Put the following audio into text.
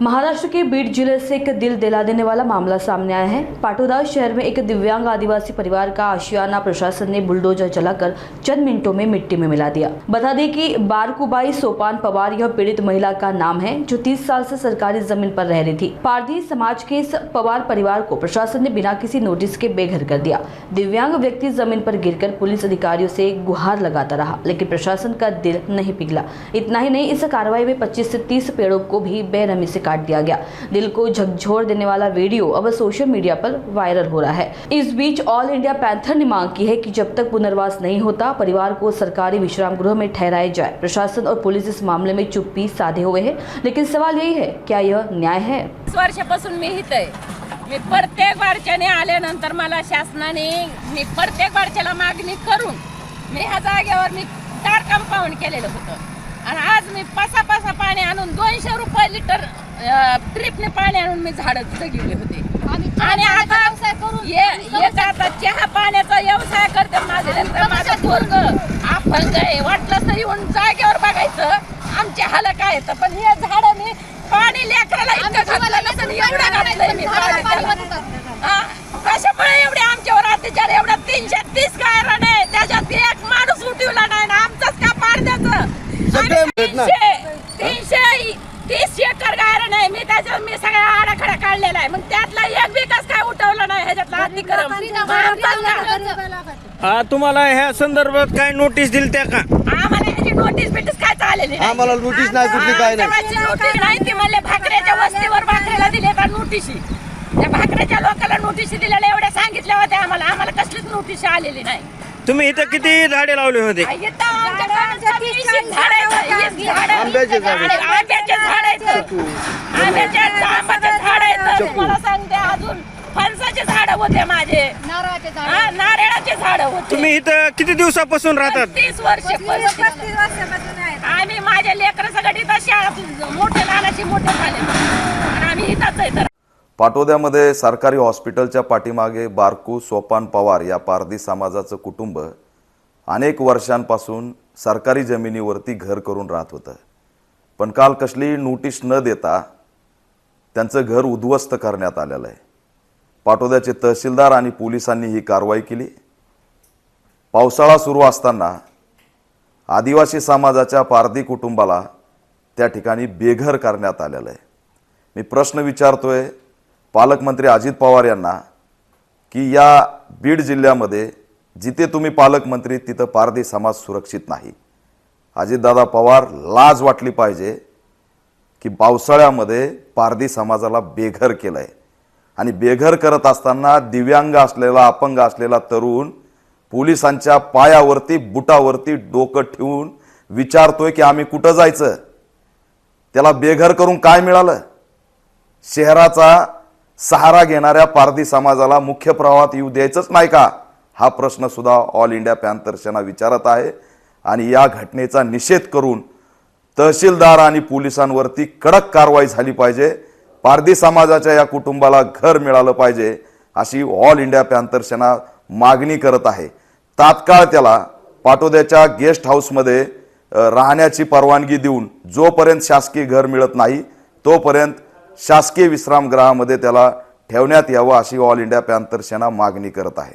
महाराष्ट्र के बीड जिले से एक दिल दिला देने वाला मामला सामने आया है। पाटोदा शहर में एक दिव्यांग आदिवासी परिवार का आशियाना प्रशासन ने बुलडोजर चलाकर चंद मिनटों में मिट्टी में मिला दिया। बता दें कि बारकुबाई सोपान पवार यह पीड़ित महिला का नाम है, जो 30 साल से सरकारी जमीन पर रह रही थी। पारधी समाज के इस पवार परिवार को प्रशासन ने बिना किसी नोटिस के बेघर कर दिया। दिव्यांग व्यक्ति जमीन पर गिरकर पुलिस अधिकारियों से गुहार लगाता रहा, लेकिन प्रशासन का दिल नहीं पिघला। इतना ही नहीं, इस कार्रवाई में 25 से 30 पेड़ों को भी बेरहमी से काट दिया गया। दिल को झकझोर देने वाला वीडियो अब सोशल मीडिया पर वायरल हो रहा है। इस बीच ऑल इंडिया पैंथर ने मांग की है कि जब तक पुनर्वास नहीं होता, परिवार को सरकारी विश्राम गृह में ठहराया जाए। प्रशासन और पुलिस इस मामले में चुप्पी साधे हुए है, लेकिन सवाल यही है, क्या यह न्याय है? वर्षापासून मी इथे मी प्रत्येक बारच्याने आल्यानंतर मला शासनाने मी प्रत्येक बारच्याला मागणी करून मी ह्या जागेवर मी 4 कंपाऊंड केलेलं होतं आणि आज मी पासा पाणी आणून 200 रुपये लिटर ट्रिपने पाणी आणून मी झाडं जगवले होते आणि आता आता चहा पाण्याचा व्यवसाय करते माझं पोरगं अपंग आहे, वाटलं तर येऊन जागेवर बघायचं आमच्या हाल काय येतं, पण हे झाडं मी पाणी लेकराला इतकं घातलं नसेल एवढं घातलंय मी कशामुळे एवढे आमच्यावर अत्याचार, एवढा 330 गायरान आहे, त्याच्यात एक माणूस उठवला नाही ना आमचंच का पाडण्याचं 330 एकर गायरान आहे, मी त्याच्यात मी सगळा आडाखडा काढलेला आहे, मग त्यातला एक विकास काय उठवला नाही, ह्याच्यातला अतिक्रम तुम्हाला ह्या संदर्भात काय नोटीस दिली त्या का? आम्हाला ह्याची नोटीस बिटीस काय चालेली नाही, आम्हाला नोटीस नाही कुठली काय नाही नोटीस नाही ती म्हणले भाकऱ्याच्या वस्तीवर भाकऱ्याला दिले का नोटीसी, त्या भाकऱ्याच्या लोकांना नोटीस दिलेल्या एवढ्या सांगितल्या होत्या आम्हाला कसलीच नोटीस आलेली नाही। तुम्ही इथं किती झाडे लावले होते? आंब्याचे झाड मला सांगते, अजून फणसाचे झाड होते माझे, नारळाचे झाड होते। तुम्ही इथं किती दिवसापासून राहतात? 30 वर्षापासून आम्ही माझ्या लेकरं सगळी शाळा मोठे लहानाची मोठे झाले आणि आम्ही इथंच आहे। पाटोद्यामध्ये सरकारी हॉस्पिटलच्या पाठीमागे बारकू सोपान पवार या पारधी समाजाचं कुटुंब अनेक वर्षांपासून सरकारी जमिनीवरती घर करून राहत होतं, पण काल कसली नोटीस न देता त्यांचं घर उद्ध्वस्त करण्यात आलेलं आहे। पाटोद्याचे तहसीलदार आणि पोलिसांनी ही कारवाई केली। पावसाळा सुरू असताना आदिवासी समाजाच्या पारधी कुटुंबाला त्या ठिकाणी बेघर करण्यात आलेलं आहे। मी प्रश्न विचारतोय पालकमंत्री अजित पवार यांना की या बीड जिल्ह्यामध्ये जिथे तुम्ही पालकमंत्री तिथं पारधी समाज सुरक्षित नाही। अजितदादा पवार लाज वाटली पाहिजे की पावसाळ्यामध्ये पारधी समाजाला बेघर केलंय आणि बेघर करत असताना दिव्यांग असलेला अपंग असलेला तरुण पोलिसांच्या पायावरती बुटावरती डोकं ठेवून विचारतोय की आम्ही कुठं जायचं, त्याला बेघर करून काय मिळालं? शहराचा सहारा घेणाऱ्या पारधी समाजाला मुख्य प्रवाहात येऊ द्यायचंच नाही का? हा प्रश्न सुद्धा ऑल इंडिया पॅंथर सेना विचारत आहे आणि या घटनेचा निषेध करून तहसीलदार आणि पोलिसांवरती कडक कारवाई झाली पाहिजे। पारधी समाजाच्या या कुटुंबाला घर मिळालं पाहिजे अशी ऑल इंडिया पॅंथर सेना मागणी करत आहे। तात्काळ त्याला पाटोद्याच्या गेस्ट हाऊसमध्ये राहण्याची परवानगी देऊन जोपर्यंत शासकीय घर मिळत नाही तोपर्यंत शासकीय विश्रामगृहामध्ये त्याला ठेवण्यात यावं अशी ऑल इंडिया पॅंथर सेना मागणी करत आहे।